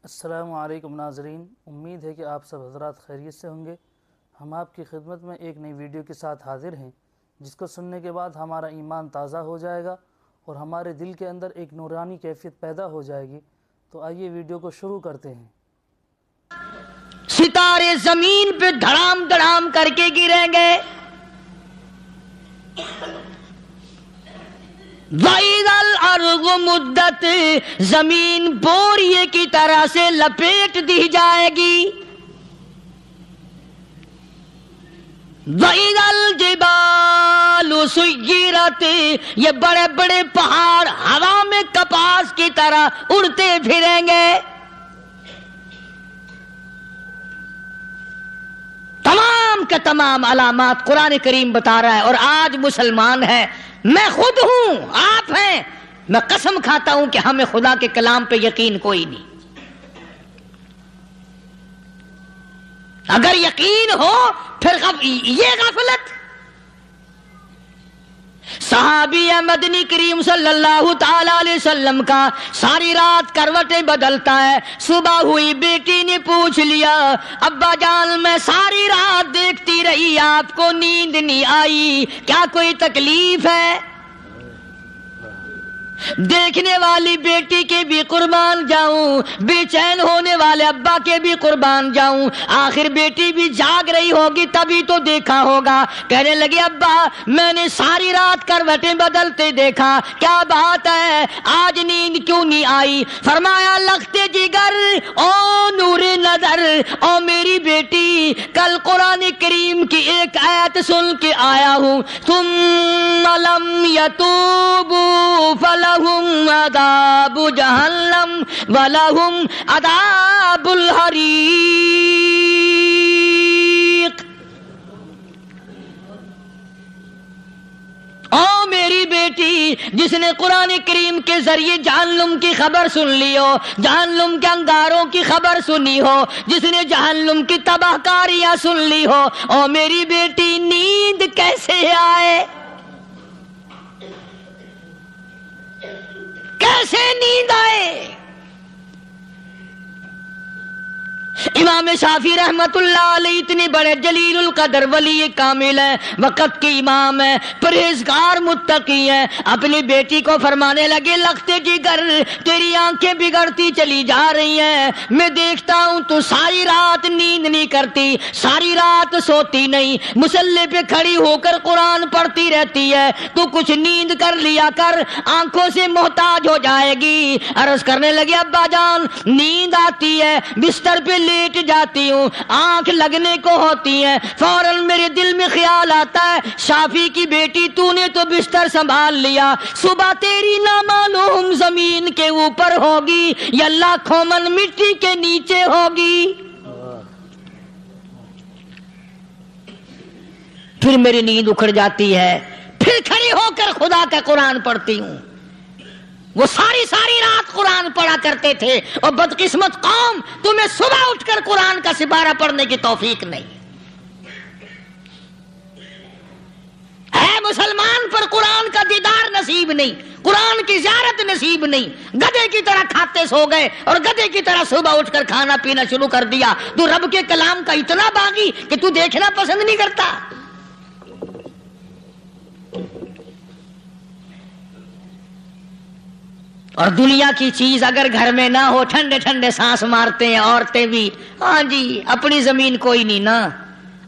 السلام علیکم ناظرین، امید ہے کہ آپ سب حضرات خیریت سے ہوں گے۔ ہم آپ کی خدمت میں ایک نئی ویڈیو کے ساتھ حاضر ہیں، جس کو سننے کے بعد ہمارا ایمان تازہ ہو جائے گا اور ہمارے دل کے اندر ایک نورانی کیفیت پیدا ہو جائے گی۔ تو آئیے ویڈیو کو شروع کرتے ہیں۔ ستارے زمین پہ دھڑام دھڑام کر کے گریں گے، وَإِذَا الْأَرْضُ مُدَّتْ، زمین بوریے کی طرح سے لپیٹ دی جائے گی، وَإِذَا الْجِبَالُ سُيِّرَتْ، یہ بڑے بڑے پہاڑ ہوا میں کپاس کی طرح اڑتے پھریں گے۔ تمام کے تمام علامات قرآن کریم بتا رہا ہے، اور آج مسلمان ہے، میں خود ہوں، آپ ہیں، میں قسم کھاتا ہوں کہ ہمیں خدا کے کلام پہ یقین کوئی نہیں۔ اگر یقین ہو پھر یہ غفلت۔ صحابی مدنی کریم صلی اللہ تعالی علیہ وسلم کا ساری رات کروٹیں بدلتا ہے، صبح ہوئی بیٹی نے پوچھ لیا، ابا جان میں ساری رات دیکھتی رہی، آپ کو نیند نہیں آئی، کیا کوئی تکلیف ہے؟ دیکھنے والی بیٹی کے بھی قربان جاؤں، بے چین ہونے والے ابا کے بھی قربان جاؤں، آخر بیٹی بھی جاگ رہی ہوگی تبھی تو دیکھا ہوگا۔ کہنے لگے ابا میں نے ساری رات کروٹیں بدلتے دیکھا، کیا بات ہے، آج نیند کیوں نہیں آئی؟ فرمایا لختے جگر او نور نظر، او میری بیٹی کل قرآن کریم کی ایک آیت سن کے آیا ہوں، ثم لم یتوبوا فلہم عذاب جہنم ولہم عذاب الحریق۔ او میری بیٹی جس نے قرآن کریم کے ذریعے جہنم کی خبر سن لی ہو، جہنم کے انگاروں کی خبر سنی ہو، جس نے جہنم کی تباہ کاریاں سن لی ہو، او میری بیٹی نیند کیسے آئے؟ کیسے نیند آئے؟ امام شافعی رحمت اللہ علیہ اتنے بڑے جلیل القدر ولی کامل ہیں، وقت کے امام ہیں، پرہیزگار متقی ہیں، اپنی بیٹی کو فرمانے لگے لختے جگر تیری آنکھیں بگڑتی چلی جا رہی ہیں، میں دیکھتا ہوں تو ساری رات نیند نہیں کرتی، ساری رات سوتی نہیں، مصلی پہ کھڑی ہو کر قرآن پڑھتی رہتی ہے، تو کچھ نیند کر لیا کر، آنکھوں سے محتاج ہو جائے گی۔ عرض کرنے لگے ابا جان نیند آتی ہے، بستر پہ لیٹ جاتی ہوں، آنکھ لگنے کو ہوتی ہے، فوراً میرے دل میں خیال آتا ہے شافی کی بیٹی تو نے تو بستر سنبھال لیا، صبح تیری نامعلوم زمین کے اوپر ہوگی یا لاکھوں من مٹی کے نیچے ہوگی۔ پھر میری نیند اکھڑ جاتی ہے، پھر کھڑی ہو کر خدا کا قرآن پڑھتی ہوں۔ وہ ساری رات قرآن پڑھا کرتے تھے، اور بدقسمت قوم تمہیں صبح اٹھ کر قرآن کا سپارہ پڑھنے کی توفیق نہیں ہے۔ مسلمان پر قرآن کا دیدار نصیب نہیں، قرآن کی زیارت نصیب نہیں، گدھے کی طرح کھاتے سو گئے اور گدھے کی طرح صبح اٹھ کر کھانا پینا شروع کر دیا۔ تو رب کے کلام کا اتنا باغی کہ تو دیکھنا پسند نہیں کرتا۔ اور دنیا کی چیز اگر گھر میں نہ ہو، ٹھنڈے ٹھنڈے سانس مارتے ہیں عورتیں بھی، ہاں جی اپنی زمین کوئی نہیں نا،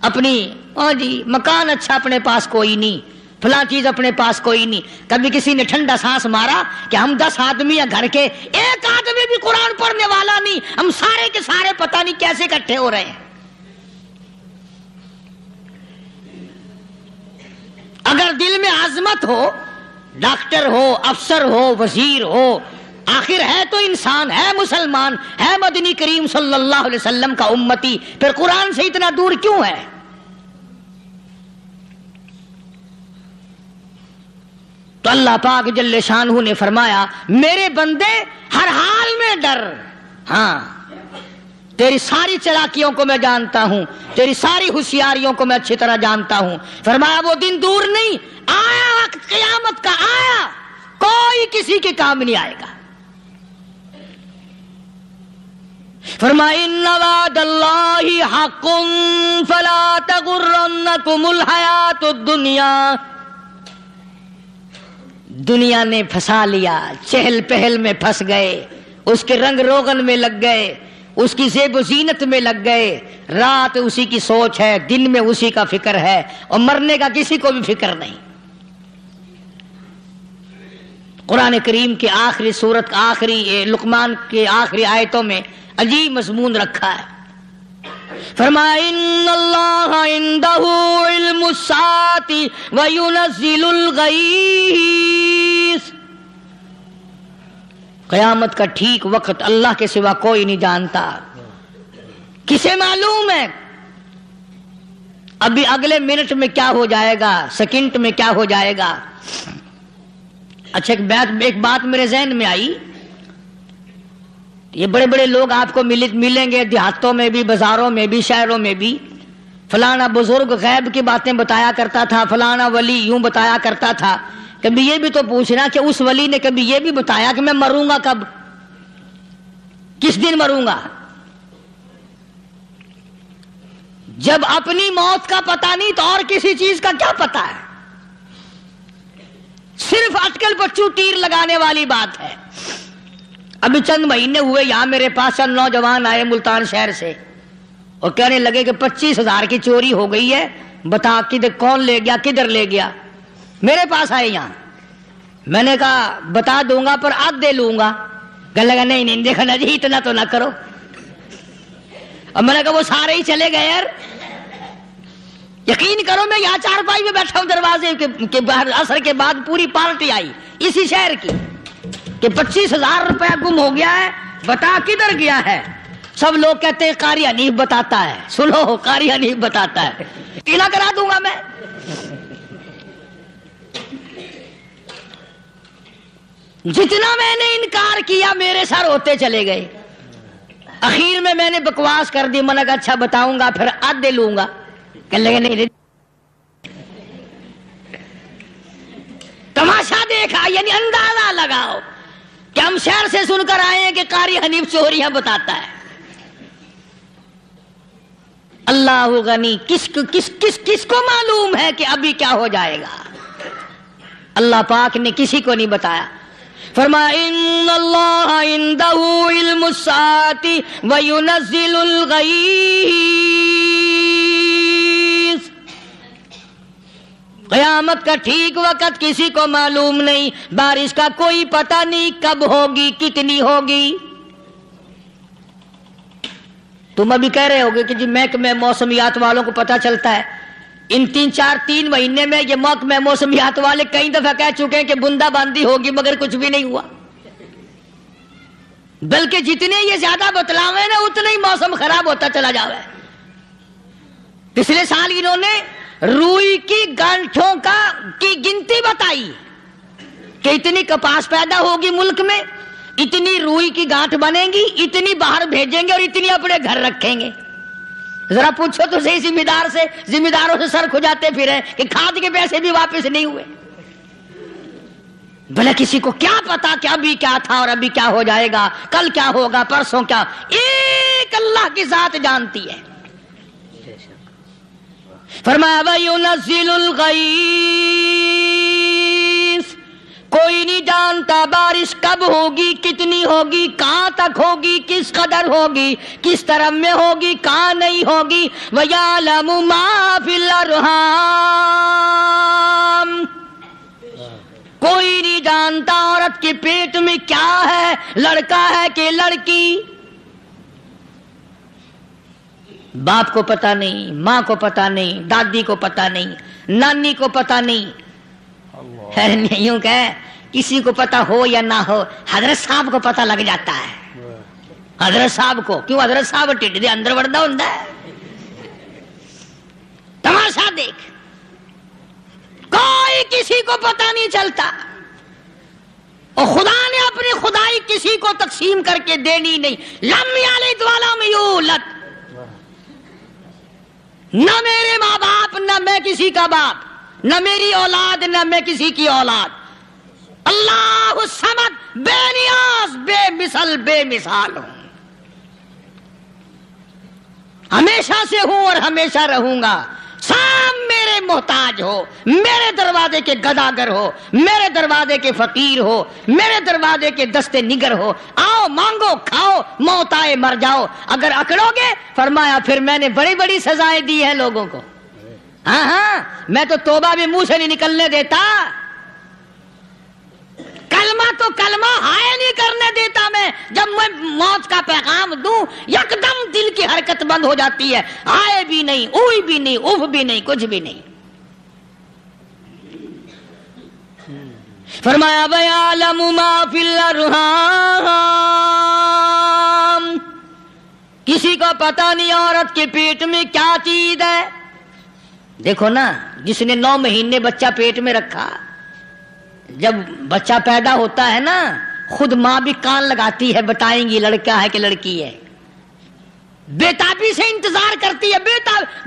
اپنی ہاں جی مکان اچھا اپنے پاس کوئی نہیں، فلاں چیز اپنے پاس کوئی نہیں۔ کبھی کسی نے ٹھنڈا سانس مارا کہ ہم 10 آدمی ہیں گھر کے، ایک آدمی بھی قرآن پڑھنے والا نہیں، ہم سارے کے سارے پتہ نہیں کیسے اکٹھے ہو رہے ہیں۔ اگر دل میں عظمت ہو، ڈاکٹر ہو، افسر ہو، وزیر ہو، آخر ہے تو انسان، ہے مسلمان، ہے مدنی کریم صلی اللہ علیہ وسلم کا امتی، پھر قرآن سے اتنا دور کیوں ہے؟ تو اللہ پاک جل شانہ نے فرمایا میرے بندے ہر حال میں ڈر، ہاں تیری ساری چلاکیوں کو میں جانتا ہوں، تیری ساری ہوشیاریوں کو میں اچھی طرح جانتا ہوں۔ فرمایا وہ دن دور نہیں، آیا وقت قیامت کا، آیا، کوئی کسی کے کام نہیں آئے گا۔ فرمایا ان وعد اللہ حق فلا تغرنکم الحیات الدنیا. دنیا نے پھنسا لیا، چہل پہل میں پھنس گئے، اس کے رنگ روغن میں لگ گئے، اس کی زیب و زینت میں لگ گئے. رات اسی کی سوچ ہے، دن میں اسی کا فکر ہے، اور مرنے کا کسی کو بھی فکر نہیں. قرآن کریم کے آخری سورت آخری لقمان کے آخری آیتوں میں عجیب مضمون رکھا ہے. فرمایا ان اللہ عندہ علم الساعۃ وینزل الغیث. قیامت کا ٹھیک وقت اللہ کے سوا کوئی نہیں جانتا. کسے معلوم ہے ابھی اگلے منٹ میں کیا ہو جائے گا، سیکنڈ میں کیا ہو جائے گا. اچھا ایک بات میرے ذہن میں آئی. یہ بڑے بڑے لوگ آپ کو ملیں گے دیہاتوں میں بھی، بازاروں میں بھی، شہروں میں بھی. فلانا بزرگ غیب کی باتیں بتایا کرتا تھا، فلانا ولی یوں بتایا کرتا تھا. کبھی یہ بھی تو پوچھنا کہ اس ولی نے کبھی یہ بھی بتایا کہ میں مروں گا کب، کس دن مروں گا. جب اپنی موت کا پتہ نہیں تو اور کسی چیز کا کیا پتہ ہے. صرف اٹکل پچو تیر لگانے والی بات ہے. ابھی چند مہینے ہوئے یہاں میرے پاس چند نوجوان آئے ملتان شہر سے اور کہنے لگے کہ 25,000 کی چوری ہو گئی ہے، بتا کدھر کون لے گیا، کدھر لے گیا. میرے پاس آئے یہاں. میں نے کہا بتا دوں گا پر آدھے لوں گا. کہنے لگا نہیں نہیں دیکھنا جی اتنا تو نہ کرو. اور میں نے کہا وہ سارے ہی چلے گئے یار. یقین کرو میں یہاں چارپائی میں بیٹھا ہوں دروازے کے باہر، عصر کے بعد پوری پارٹی آئی اسی شہر کی کہ 25,000 روپیہ گم ہو گیا ہے، بتا کدھر گیا ہے. سب لوگ کہتے ہیں قاری حنیف بتاتا ہے. سنو قاری حنیف بتاتا ہے. ٹیلا کرا دوں گا میں. جتنا میں نے انکار کیا میرے سر ہوتے چلے گئے. اخیر میں نے بکواس کر دی. میں نے کہا اچھا بتاؤں گا پھر آدھے لوں گا. کہنے لگے نہیں. تماشا دیکھا یعنی اندازہ لگاؤ کہ ہم شہر سے سن کر آئے ہیں کہ قاری حنیف چوریاں بتاتا ہے. اللہ غنی. کس کو معلوم ہے کہ ابھی کیا ہو جائے گا. اللہ پاک نے کسی کو نہیں بتایا. فرمایا ان اللہ عندہ علم الساعۃ وینزل الغیث. قیامت کا ٹھیک وقت کسی کو معلوم نہیں، بارش کا کوئی پتہ نہیں کب ہوگی، کتنی ہوگی. تم ابھی کہہ رہے ہوگے کہ جی محکمہ موسمیات والوں کو پتہ چلتا ہے. ان 3 مہینے میں یہ محکمہ موسمیات والے کئی دفعہ کہہ چکے ہیں کہ بوندا باندی ہوگی، مگر کچھ بھی نہیں ہوا. بلکہ جتنے یہ زیادہ بتلاوے نا اتنا ہی موسم خراب ہوتا چلا جاوے. پچھلے سال انہوں نے روئی کی گانٹھوں کی گنتی بتائی کہ اتنی کپاس پیدا ہوگی ملک میں، اتنی روئی کی گانٹھ بنے گی، اتنی باہر بھیجیں گے اور اتنی اپنے گھر رکھیں گے. ذرا پوچھو تو صحیح ذمہ داروں سے سر کھجاتے پھرے کہ کھاد کے پیسے بھی واپس نہیں ہوئے. بھلے کسی کو کیا پتا کہ ابھی کیا تھا اور ابھی کیا ہو جائے گا، کل کیا ہوگا، پرسوں کیا. ایک اللہ کی ذات جانتی ہے. فرمایا وَيُنَزِّلُ الْغَيْثَ. کوئی نہیں جانتا بارش کب ہوگی، کتنی ہوگی، کہاں تک ہوگی، کس قدر ہوگی، کس طرف میں ہوگی، کہاں نہیں ہوگی. وَيَعْلَمُ مَا فِي الْأَرْحَامِ. کوئی نہیں جانتا عورت کے پیٹ میں کیا ہے، لڑکا ہے کہ لڑکی. باپ کو پتہ نہیں، ماں کو پتہ نہیں، دادی کو پتہ نہیں، نانی کو پتہ نہیں. یوں کہ کسی کو پتہ ہو یا نہ ہو حضرت صاحب کو پتہ لگ جاتا ہے. حضرت صاحب کو کیوں؟ حضرت صاحب ٹھڈ دے اندر وڑدا ہوندا ہے. تماشا دیکھ، کوئی کسی کو پتہ نہیں چلتا. اور خدا نے اپنی خدائی کسی کو تقسیم کر کے دینی نہیں. لم یلد ولم یولد. نہ میرے ماں باپ، نہ میں کسی کا باپ، نہ میری اولاد، نہ میں کسی کی اولاد. اللہ الصمد، بے نیاز، بے مثل، بے مثال ہوں. ہمیشہ سے ہوں اور ہمیشہ رہوں گا، سب میرے محتاج ہو، میرے دروازے کے گداگر ہو، میرے دروازے کے فقیر ہو، میرے دروازے کے دستے نگر ہو، آؤ مانگو کھاؤ، موت آئے مر جاؤ، اگر اکڑو گے فرمایا پھر میں نے بڑی بڑی سزائیں دی ہیں لوگوں کو، ہاں ہاں میں تو توبہ بھی منہ سے نہیں نکلنے دیتا، کلمہ تو کلمہ ہائے نہیں کرنے دیتا میں، جب میں موت کا پیغام دوں یکدم دل کی حرکت بند ہو جاتی ہے، آئے بھی نہیں، اوئی بھی نہیں، اف بھی نہیں، کچھ بھی نہیں۔ فرمایا وَيَعْلَمُ مَا فِي الْأَرْحَامِ، کسی کو پتہ نہیں عورت کے پیٹ میں کیا چیز ہے۔ دیکھو نا، جس نے 9 مہینے بچہ پیٹ میں رکھا، جب بچہ پیدا ہوتا ہے نا خود ماں بھی کان لگاتی ہے، بتائیں گی لڑکا ہے کہ لڑکی ہے، بےتابی سے انتظار کرتی ہے،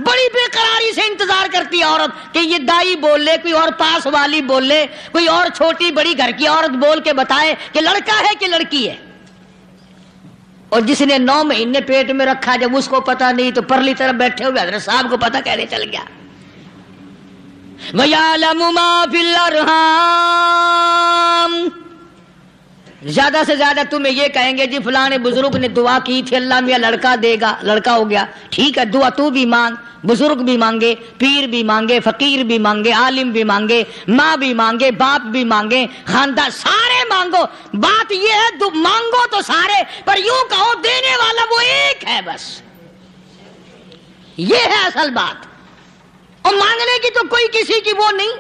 بڑی بے قراری سے انتظار کرتی ہے عورت کہ یہ دائی بول لے، کوئی اور پاس والی بول لے، کوئی اور چھوٹی بڑی گھر کی عورت بول کے بتائے کہ لڑکا ہے کہ لڑکی ہے۔ اور جس نے 9 مہینے پیٹ میں رکھا، جب اس کو پتا نہیں تو پرلی طرف بیٹھے ہوئے حضرت صاحب کو پتا کیسے چل گیا۔ وَيَعْلَمُ مَا فِي الْأَرْحَامِ، زیادہ سے زیادہ تمہیں یہ کہیں گے جی فلاں بزرگ نے دعا کی تھی اللہ میاں لڑکا دے گا، لڑکا ہو گیا، ٹھیک ہے دعا تو بھی مانگ، بزرگ بھی مانگے، پیر بھی مانگے، فقیر بھی مانگے، عالم بھی مانگے، ماں بھی مانگے، باپ بھی مانگے، خاندان سارے مانگو، بات یہ ہے مانگو تو سارے، پر یوں کہو دینے والا وہ ایک ہے بس، یہ ہے اصل بات، اور مانگنے کی تو کوئی کسی کی وہ نہیں۔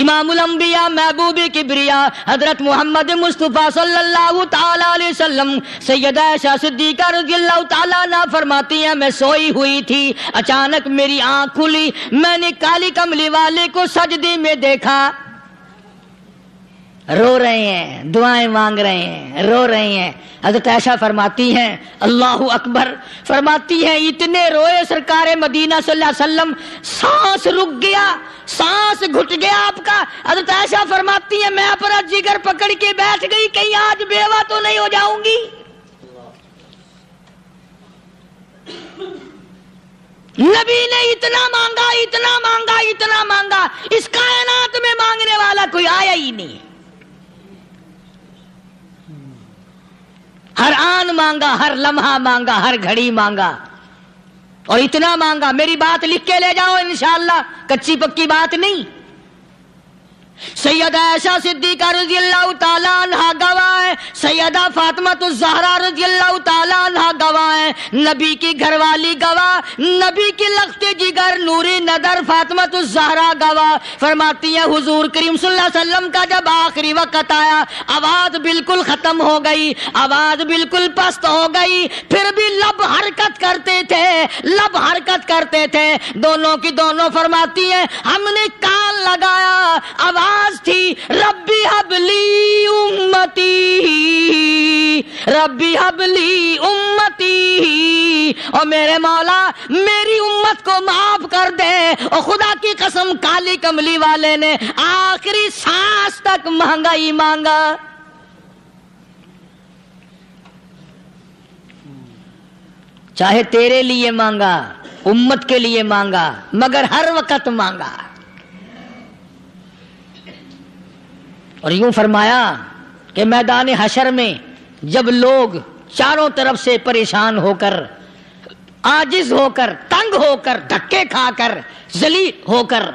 امام الانبیاء محبوب کبریا حضرت محمد مصطفیٰ صلی اللہ تعالی علیہ وسلم سیدہ عائشہ صدیقہ رضی اللہ تعالیٰ عنہ فرماتی ہیں میں سوئی ہوئی تھی، اچانک میری آنکھ کھلی، میں نے کالی کملی والے کو سجدے میں دیکھا، رو رہے ہیں، دعائیں مانگ رہے ہیں، رو رہے ہیں۔ حضرت عائشہ فرماتی ہیں اللہ اکبر، فرماتی ہیں اتنے روئے سرکار مدینہ صلی اللہ علیہ وسلم، سانس رک گیا، سانس گھٹ گیا آپ کا۔ حضرت عائشہ فرماتی ہیں میں اپنا جگر پکڑ کے بیٹھ گئی، کہیں آج بیوہ تو نہیں ہو جاؤں گی۔ نبی نے اتنا مانگا، اتنا مانگا، اتنا مانگا، اس کائنات میں مانگنے والا کوئی آیا ہی نہیں، ہر آن مانگا، ہر لمحہ مانگا، ہر گھڑی مانگا، اور اتنا مانگا۔ میری بات لکھ کے لے جاؤ انشاءاللہ، کچی پکی بات نہیں۔ سیدہ عائشہ صدیقہ رضی اللہ تعالیٰ عنہ گواہ ہے، سیدہ فاطمہ الزہرا رضی اللہ تعالیٰ عنہ گواہ ہے، نبی کی گھر والی گواہ، نبی کی لخت جگر نوری نظر فاطمہ الزہرا گواہ، فرماتی ہے حضور کریم صلی اللہ علیہ وسلم کا جب آخری وقت آیا، آواز بالکل ختم ہو گئی، آواز بالکل پست ہو گئی، پھر بھی لب حرکت کرتے تھے، لب حرکت کرتے تھے، دونوں کی دونوں فرماتی ہیں ہم نے کان لگایا، آواز تھی ربی حبلی امتی، ربی حبلی امتی، اور میرے مولا میری امت کو معاف کر دے۔ اور خدا کی قسم کالی کملی والے نے آخری سانس تک مانگا ہی مانگا۔ چاہے تیرے لیے مانگا، امت کے لیے مانگا، مگر ہر وقت مانگا۔ اور یوں فرمایا کہ میدان حشر میں جب لوگ چاروں طرف سے پریشان ہو کر، عاجز ہو کر، تنگ ہو کر، دھکے کھا کر، ذلیل ہو کر،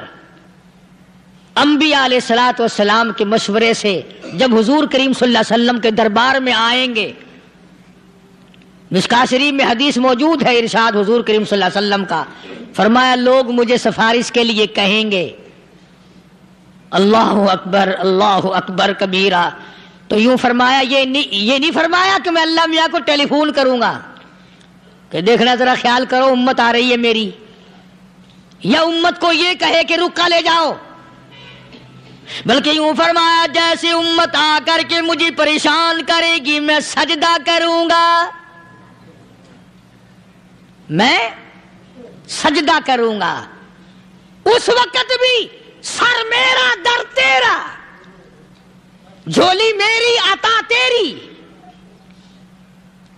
انبیاء علیہ الصلوۃ والسلام کے مشورے سے جب حضور کریم صلی اللہ علیہ وسلم کے دربار میں آئیں گے، مشکاۃ شریف میں حدیث موجود ہے، ارشاد حضور کریم صلی اللہ علیہ وسلم کا، فرمایا لوگ مجھے سفارش کے لیے کہیں گے اللہ اکبر، اللہ اکبر کبیرہ، تو یوں فرمایا یہ نہیں فرمایا کہ میں اللہ میاں کو ٹیلی فون کروں گا کہ دیکھنا ذرا خیال کرو امت آ رہی ہے میری، یا امت کو یہ کہے کہ رکا لے جاؤ، بلکہ یوں فرمایا جیسے امت آ کر کے مجھے پریشان کرے گی میں سجدہ کروں گا، میں سجدہ کروں گا، اس وقت بھی سر میرا در تیرا، جھولی میری عطا تیری،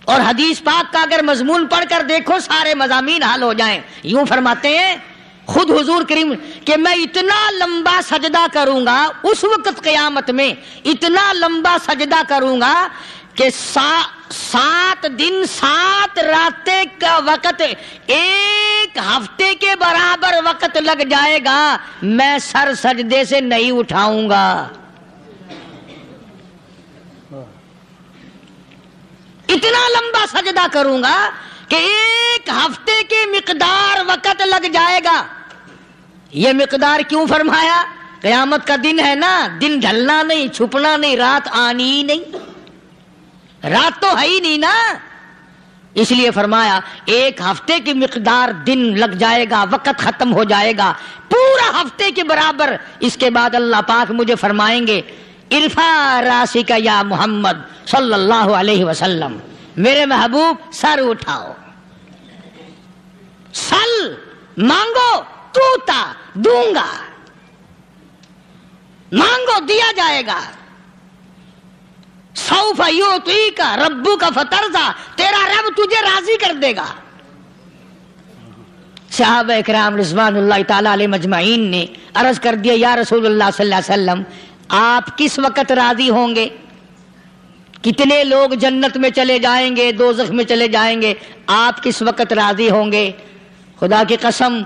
اور حدیث پاک کا اگر مضمون پڑھ کر دیکھو سارے مضامین حل ہو جائیں. یوں فرماتے ہیں خود حضور کریم کہ میں اتنا لمبا سجدہ کروں گا اس وقت قیامت میں، اتنا لمبا سجدہ کروں گا کہ 7 دن 7 راتیں کا وقت 1 ہفتے کے برابر وقت لگ جائے گا، میں سر سجدے سے نہیں اٹھاؤں گا. اتنا لمبا سجدہ کروں گا کہ 1 ہفتے کی مقدار وقت لگ جائے گا. یہ مقدار کیوں فرمایا؟ قیامت کا دن ہے نا، دن ڈھلنا نہیں، چھپنا نہیں، رات آنی ہی نہیں، رات تو ہے ہی نہیں نا. اس لیے فرمایا 1 ہفتے کی مقدار دن لگ جائے گا، وقت ختم ہو جائے گا پورا ہفتے کے برابر. اس کے بعد اللہ پاک مجھے فرمائیں گے ارفع راسک یا محمد صلی اللہ علیہ وسلم، میرے محبوب سر اٹھاؤ، سل مانگو توتا دوں گا، مانگو دیا جائے گا. سوف یعطیک ربک فترضی، تیرا رب تجھے راضی کر دے گا. صحابہ اکرام رضوان اللہ تعالی علیہ مجمعین نے عرض کر دیا یا رسول اللہ صلی اللہ علیہ وسلم آپ کس وقت راضی ہوں گے؟ کتنے لوگ جنت میں چلے جائیں گے، دوزخ میں چلے جائیں گے، آپ کس وقت راضی ہوں گے؟ خدا کی قسم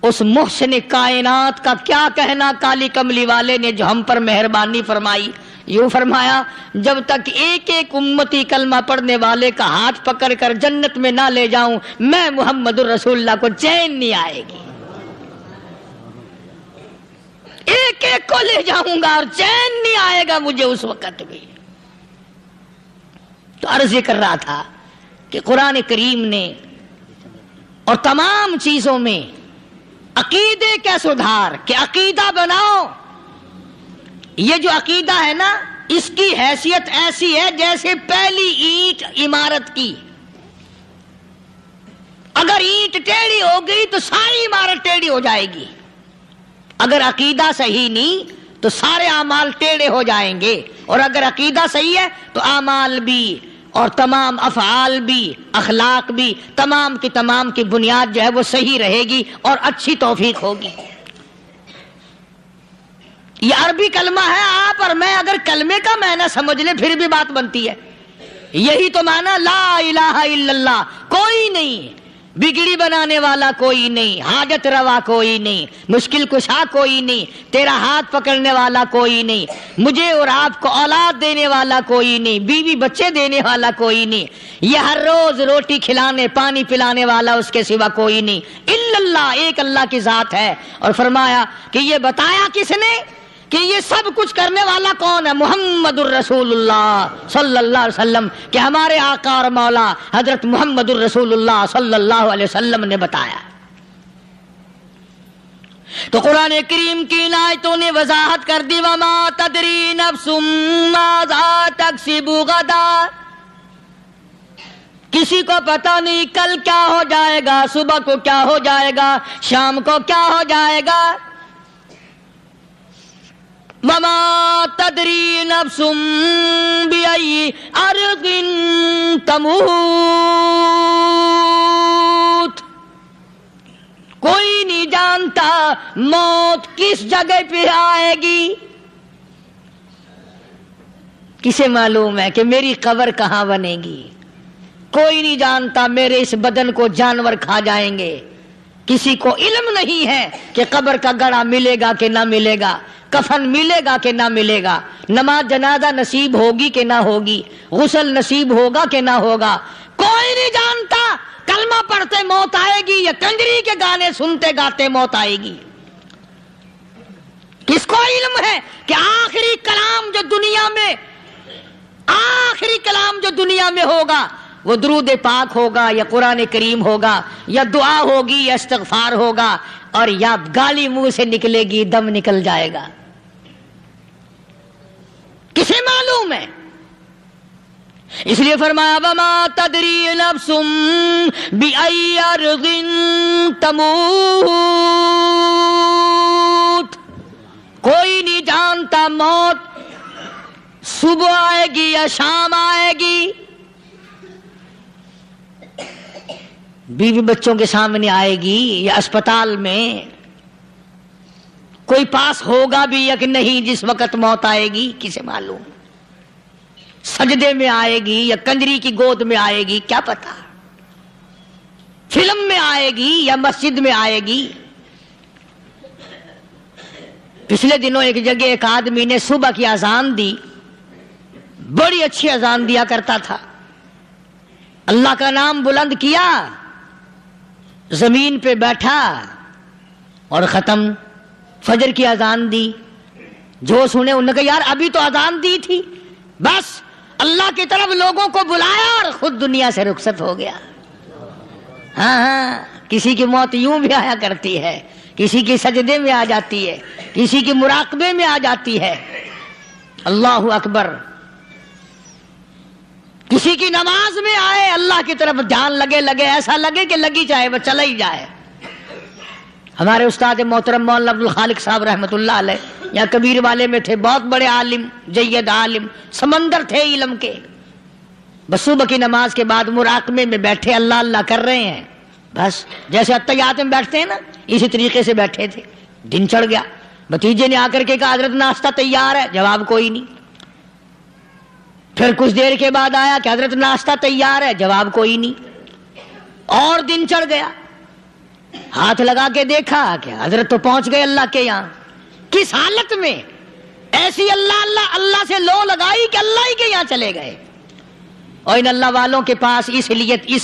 اس محسن کائنات کا کیا کہنا کالی کملی والے نے جو ہم پر مہربانی فرمائی. یوں فرمایا جب تک ایک ایک امتی کلمہ پڑھنے والے کا ہاتھ پکڑ کر جنت میں نہ لے جاؤں میں محمد الرسول اللہ کو چین نہیں آئے گی. ایک ایک کو لے جاؤں گا اور چین نہیں آئے گا مجھے اس وقت بھی. تو عرض یہ کر رہا تھا کہ قرآن کریم نے اور تمام چیزوں میں عقیدے کا سدھار کہ عقیدہ بناؤ. یہ جو عقیدہ ہے نا اس کی حیثیت ایسی ہے جیسے پہلی اینٹ عمارت کی. اگر اینٹ ٹیڑھی ہو گئی تو ساری عمارت ٹیڑھی ہو جائے گی. اگر عقیدہ صحیح نہیں تو سارے اعمال ٹیڑھے ہو جائیں گے، اور اگر عقیدہ صحیح ہے تو اعمال بھی اور تمام افعال بھی اخلاق بھی تمام کی بنیاد جو ہے وہ صحیح رہے گی اور اچھی توفیق ہوگی. یہ عربی کلمہ ہے، آپ اور میں اگر کلمے کا معنی سمجھ لیں پھر بھی بات بنتی ہے. یہی تو معنی لا الہ الا اللہ. کوئی نہیں، بگڑی بنانے والا کوئی نہیں، حاجت روا کوئی نہیں، مشکل کشا کوئی نہیں، تیرا ہاتھ پکڑنے والا کوئی نہیں، مجھے اور آپ کو اولاد دینے والا کوئی نہیں، بیوی بچے دینے والا کوئی نہیں، یہ ہر روز روٹی کھلانے پانی پلانے والا اس کے سوا کوئی نہیں، الا اللہ، ایک اللہ کی ذات ہے. اور فرمایا کہ یہ بتایا کس نے کہ یہ سب کچھ کرنے والا کون ہے؟ محمد الرسول اللہ صلی اللہ علیہ وسلم، کہ ہمارے آقا اور مولا حضرت محمد الرسول اللہ صلی اللہ علیہ وسلم نے بتایا. تو قرآن کریم کی ان آیتوں نے وضاحت کر دی وما تدری نفس ماذا تکسب غدا. کسی کو پتہ نہیں کل کیا ہو جائے گا، صبح کو کیا ہو جائے گا، شام کو کیا ہو جائے گا. وما تدری نفس بأي أرض تموت. کوئی نہیں جانتا موت کس جگہ پہ آئے گی. کسے معلوم ہے کہ میری قبر کہاں بنے گی؟ کوئی نہیں جانتا میرے اس بدن کو جانور کھا جائیں گے. کسی کو علم نہیں ہے کہ قبر کا گڑھا ملے گا کہ نہ ملے گا، کفن ملے گا کہ نہ ملے گا، نماز جنازہ نصیب ہوگی کہ نہ ہوگی، غسل نصیب ہوگا کہ نہ ہوگا. کوئی نہیں جانتا کلمہ پڑھتے موت آئے گی یا کنجری کے گانے سنتے گاتے موت آئے گی. کس کو علم ہے کہ آخری کلام جو دنیا میں ہوگا وہ درود پاک ہوگا یا قرآن کریم ہوگا یا دعا ہوگی یا استغفار ہوگا، اور یا گالی منہ سے نکلے گی، دم نکل جائے گا. کسے معلوم ہے؟ اس لیے فرمایا وما تدری نفس بأي أرض تموت. کوئی نہیں جانتا موت صبح آئے گی یا شام آئے گی. بیوی بچوں کے سامنے آئے گی یا اسپتال میں کوئی پاس ہوگا بھی یا کہ نہیں جس وقت موت آئے گی کسے معلوم. سجدے میں آئے گی یا کنجری کی گود میں آئے گی کیا پتا. فلم میں آئے گی یا مسجد میں آئے گی. پچھلے دنوں ایک جگہ ایک آدمی نے صبح کی اذان دی, بڑی اچھی اذان دیا کرتا تھا, اللہ کا نام بلند کیا, زمین پہ بیٹھا اور ختم. فجر کی اذان دی, جو سنے انہوں نے کہا یار ابھی تو اذان دی تھی, بس اللہ کی طرف لوگوں کو بلایا اور خود دنیا سے رخصت ہو گیا. ہاں کسی کی موت یوں بھی آیا کرتی ہے, کسی کی سجدے میں آ جاتی ہے, کسی کی مراقبے میں آ جاتی ہے. اللہ اکبر. کسی کی نماز میں آئے, اللہ کی طرف دھیان لگے ایسا لگے کہ لگی جائے وہ چلا ہی جائے. ہمارے استاد محترم مولانا عبد الخالق صاحب رحمۃ اللہ علیہ یا کبیر والے میں تھے, بہت بڑے عالم, جید عالم, سمندر تھے علم کے. بس صبح کی نماز کے بعد مراقبے میں بیٹھے اللہ اللہ کر رہے ہیں, بس جیسے اتحیات میں بیٹھتے ہیں نا اسی طریقے سے بیٹھے تھے. دن چڑھ گیا, بھتیجے نے آ کر کے کہا حضرت ناشتہ تیار ہے, جواب کوئی نہیں. پھر کچھ دیر کے بعد آیا کہ حضرت ناشتہ تیار ہے, جواب کوئی نہیں. اور دن چڑھ گیا, ہاتھ لگا کے دیکھا کہ حضرت تو پہنچ گئے اللہ کے یہاں. کس حالت میں؟ ایسی اللہ اللہ اللہ سے لو لگائی کہ اللہ ہی کے یہاں چلے گئے. اور ان اللہ والوں کے پاس اس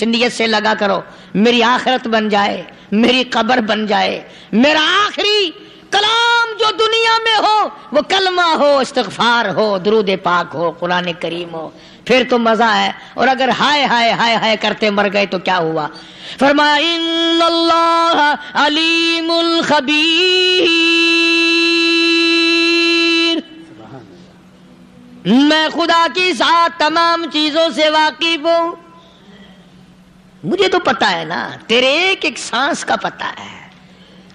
نیت سے لگا کرو میری آخرت بن جائے, میری قبر بن جائے, میرا آخری کلام جو دنیا میں ہو وہ کلمہ ہو, استغفار ہو, درود پاک ہو, قرآن کریم ہو, پھر تو مزہ ہے. اور اگر ہائے ہائے ہائے ہائے کرتے مر گئے تو کیا ہوا؟ فرمایا ان اللہ علیم خبیر, میں خدا کی ذات تمام چیزوں سے واقف ہوں. مجھے تو پتا ہے نا, تیرے ایک ایک سانس کا پتا ہے,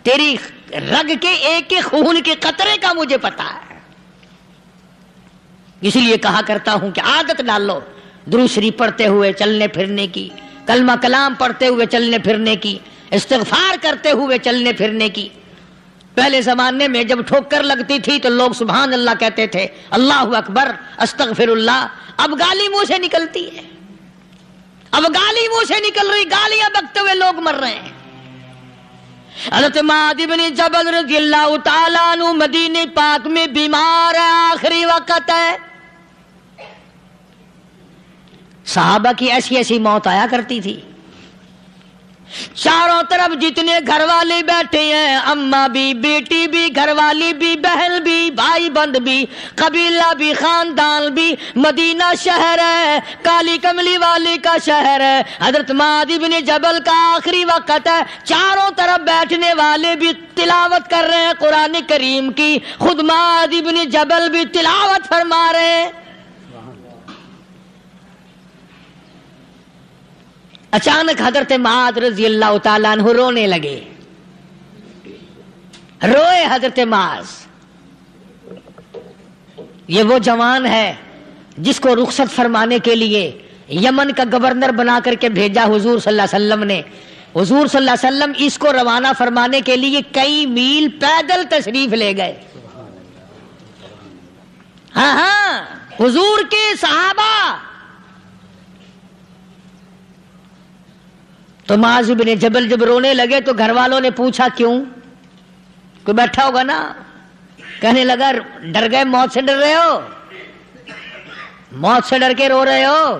تیری رگ کے ایک ایک خون کے قطرے کا مجھے پتا ہے. اسی لیے کہا کرتا ہوں کہ عادت ڈالو درود شریف پڑھتے ہوئے چلنے پھرنے کی, کلمہ کلام پڑھتے ہوئے چلنے پھرنے کی, استغفار کرتے ہوئے چلنے پھرنے کی. پہلے زمانے میں جب ٹھوکر لگتی تھی تو لوگ سبحان اللہ کہتے تھے, اللہ اکبر, استغفر اللہ. اب گالی منہ سے نکلتی ہے, اب گالی منہ سے نکل رہی, گالیاں بکتے ہوئے لوگ مر رہے ہیں. حضرت معاذ بن جبل رضی اللہ تعالیٰ عنہ مدینے پاک میں بیمار ہے, آخری وقت ہے. صحابہ کی ایسی ایسی موت آیا کرتی تھی. چاروں طرف جتنے گھر والے بیٹھے ہیں, اماں بھی, بیٹی بھی, گھر والی بھی, بہن بھی, بھائی بند بھی, قبیلہ بھی, خاندان بھی. مدینہ شہر ہے, کالی کملی والے کا شہر ہے. حضرت معاذ بن جبل کا آخری وقت ہے. چاروں طرف بیٹھنے والے بھی تلاوت کر رہے ہیں قرآن کریم کی, خود معاذ بن جبل بھی تلاوت فرما رہے ہیں. اچانک حضرت معاذ رضی اللہ تعالیٰ عنہ رونے لگے. روئے حضرت معاذ. یہ وہ جوان ہے جس کو رخصت فرمانے کے لیے یمن کا گورنر بنا کر کے بھیجا حضور صلی اللہ علیہ وسلم نے. حضور صلی اللہ علیہ وسلم اس کو روانہ فرمانے کے لیے کئی میل پیدل تشریف لے گئے. ہاں حضور کے صحابہ. تو معاذ بن جبل جب رونے لگے تو گھر والوں نے پوچھا کیوں؟ کوئی بیٹھا ہوگا نا. کہنے لگا ڈر گئے, موت سے ڈر رہے ہو, موت سے ڈر کے رو رہے ہو.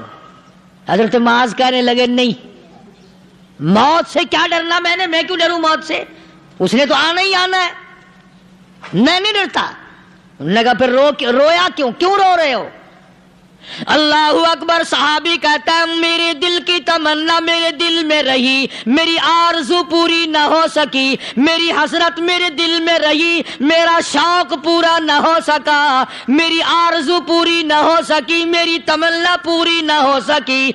حضرت معاذ کہنے لگے نہیں, موت سے کیا ڈرنا, میں کیوں ڈروں موت سے, اس نے تو آنا ہی آنا ہے, میں نہیں ڈرتا. انہوں نے کہا پھر رویا کیوں رو رہے ہو؟ اللہ اکبر. صحابی کہتا ہے میرے دل کی تمنا میرے دل میں رہی, میری آرزو پوری نہ ہو سکی, میری حسرت میرے دل میں رہی, میرا شوق پورا نہ ہو سکا, میری آرزو پوری نہ ہو سکی, میری تمنا پوری نہ ہو سکی.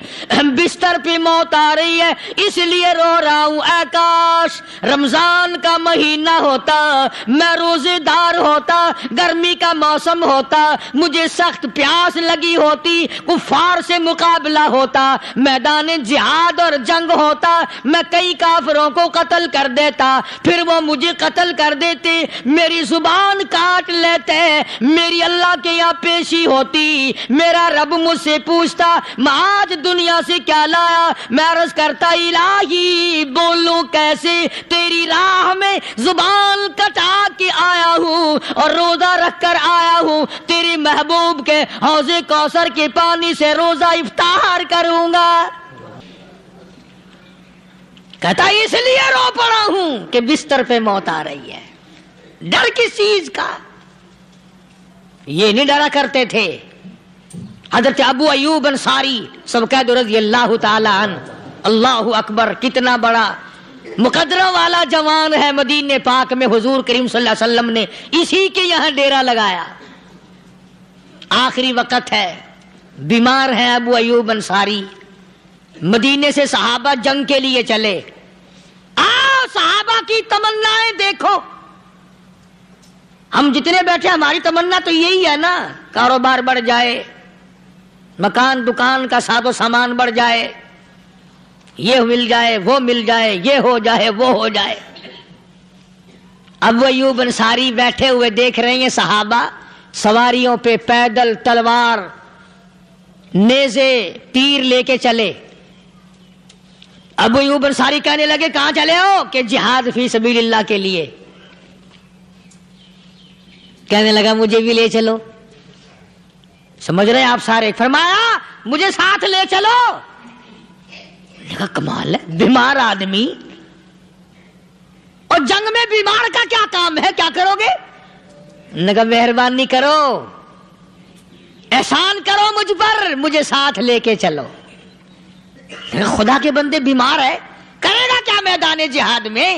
بستر پہ موت آ رہی ہے اس لیے رو رہا ہوں. اے کاش رمضان کا مہینہ ہوتا, میں روزے دار ہوتا, گرمی کا موسم ہوتا, مجھے سخت پیاس لگی ہوتی, کفار سے مقابلہ ہوتا, میدان جہاد اور جنگ ہوتا میں کئی کافروں کو قتل کر دیتا، پھر وہ مجھے قتل کر دیتے، میری زبان کاٹ لیتے، میری اللہ کے یہاں پیشی ہوتی، میرا رب مجھ سے پوچھتا میں آج دنیا سے کیا لایا، میں عرض کرتا الہی بولوں کیسے، تیری راہ میں زبان کٹا کے آیا ہوں اور روزہ رکھ کر آیا ہوں، تیرے محبوب کے حوض کوثر کے پانی سے روزہ افطار کروں گا۔ کہتا اس لیے رو پڑا ہوں کہ بستر پہ موت آ رہی ہے۔ ڈر کس چیز کا؟ یہ نہیں ڈرا کرتے تھے۔ حضرت ابو ایوب انصاری سب کہہ دو رضی اللہ تعالی عنہ، اللہ اکبر، کتنا بڑا مقدرہ والا جوان ہے۔ مدینے پاک میں حضور کریم صلی اللہ علیہ وسلم نے اسی کے یہاں ڈیرا لگایا۔ آخری وقت ہے، بیمار ہیں ابو ایوب انصاری، مدینے سے صحابہ جنگ کے لیے چلے۔ آؤ صحابہ کی تمنائیں دیکھو، ہم جتنے بیٹھے ہماری تمنا تو یہی ہے نا، کاروبار بڑھ جائے، مکان دکان کا ساز و سامان بڑھ جائے، یہ مل جائے وہ مل جائے، یہ ہو جائے وہ ہو جائے۔ ابو ایوب انصاری بیٹھے ہوئے دیکھ رہے ہیں صحابہ سواریوں پہ پیدل تلوار نیزے تیر لے کے چلے۔ ابو ایوب انصاری کہنے لگے کہاں چلے ہو؟ کہ جہاد فی سبیل اللہ کے لیے۔ کہنے لگا مجھے بھی لے چلو۔ سمجھ رہے ہیں آپ سارے؟ فرمایا مجھے ساتھ لے چلو۔ کہا کمال ہے، بیمار آدمی اور جنگ میں بیمار کا کیا کام ہے، کیا کرو گے؟ نے کہا مہربانی کرو، احسان کرو مجھ پر، مجھے ساتھ لے کے چلو۔ خدا کے بندے بیمار ہے، کرے گا کیا میدان جہاد میں؟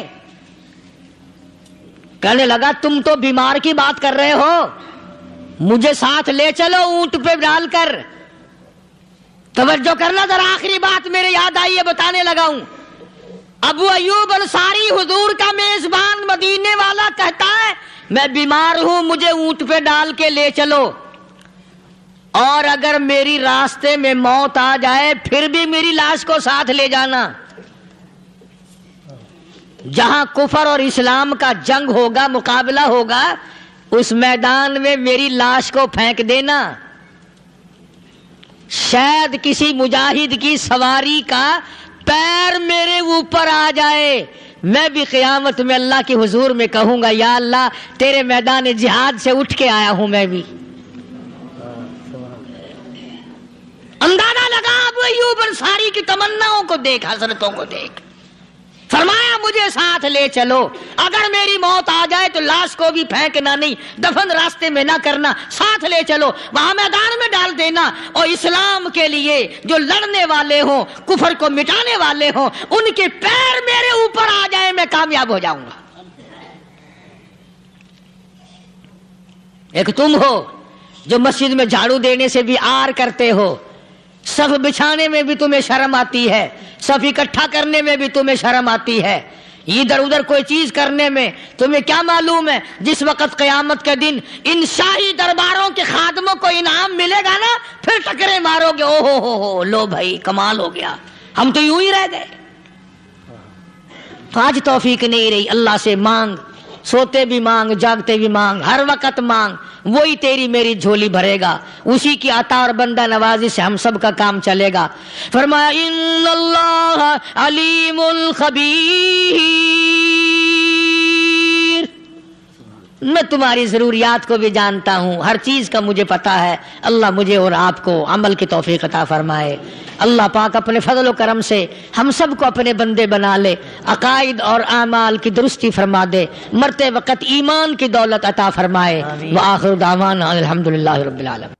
کہنے لگا تم تو بیمار کی بات کر رہے ہو، مجھے ساتھ لے چلو اونٹ پہ ڈال کر۔ توجہ کرنا ذرا، آخری بات میرے یاد آئی ہے، بتانے لگا ہوں۔ ابو ایوب انصاری حضور کا میزبان مدینے والا کہتا ہے میں بیمار ہوں، مجھے اونٹ پہ ڈال کے لے چلو، اور اگر میری راستے میں موت آ جائے پھر بھی میری لاش کو ساتھ لے جانا۔ جہاں کفر اور اسلام کا جنگ ہوگا، مقابلہ ہوگا، اس میدان میں میری لاش کو پھینک دینا۔ شاید کسی مجاہد کی سواری کا پیر میرے اوپر آ جائے، میں بھی قیامت میں اللہ کے حضور میں کہوں گا یا اللہ تیرے میدان جہاد سے اٹھ کے آیا ہوں میں بھی۔ اندازہ لگا ابو ایوب انصاری کی تمناؤں کو دیکھ، حسرتوں کو دیکھ۔ فرمایا مجھے ساتھ لے چلو، اگر میری موت آ جائے تو لاش کو بھی پھینکنا نہیں، دفن راستے میں نہ کرنا، ساتھ لے چلو، وہاں میدان میں ڈال دینا، اور اسلام کے لیے جو لڑنے والے ہوں، کفر کو مٹانے والے ہوں، ان کے پیر میرے اوپر آ جائے میں کامیاب ہو جاؤں گا۔ ایک تم ہو جو مسجد میں جھاڑو دینے سے بھی آر کرتے ہو، صف بچھانے میں بھی تمہیں شرم آتی ہے، صف اکٹھا کرنے میں بھی تمہیں شرم آتی ہے، ادھر ادھر کوئی چیز کرنے میں تمہیں کیا معلوم ہے جس وقت قیامت کے دن ان شاہی درباروں کے خادموں کو انعام ملے گا نا، پھر ٹکرے مارو گے، او ہو لو بھائی کمال ہو گیا، ہم تو یوں ہی رہ گئے۔ تو آج توفیق نہیں رہی، اللہ سے مانگ، سوتے بھی مانگ، جاگتے بھی مانگ، ہر وقت مانگ، وہی تیری میری جھولی بھرے گا، اسی کی عطا اور بندہ نوازی سے ہم سب کا کام چلے گا۔ فرمایا ان اللہ علیم خبیر، میں تمہاری ضروریات کو بھی جانتا ہوں، ہر چیز کا مجھے پتا ہے۔ اللہ مجھے اور آپ کو عمل کی توفیق عطا فرمائے۔ اللہ پاک اپنے فضل و کرم سے ہم سب کو اپنے بندے بنا لے، عقائد اور اعمال کی درستی فرما دے، مرتے وقت ایمان کی دولت عطا فرمائے۔ وآخر دعوانا الحمدللہ رب العالمین۔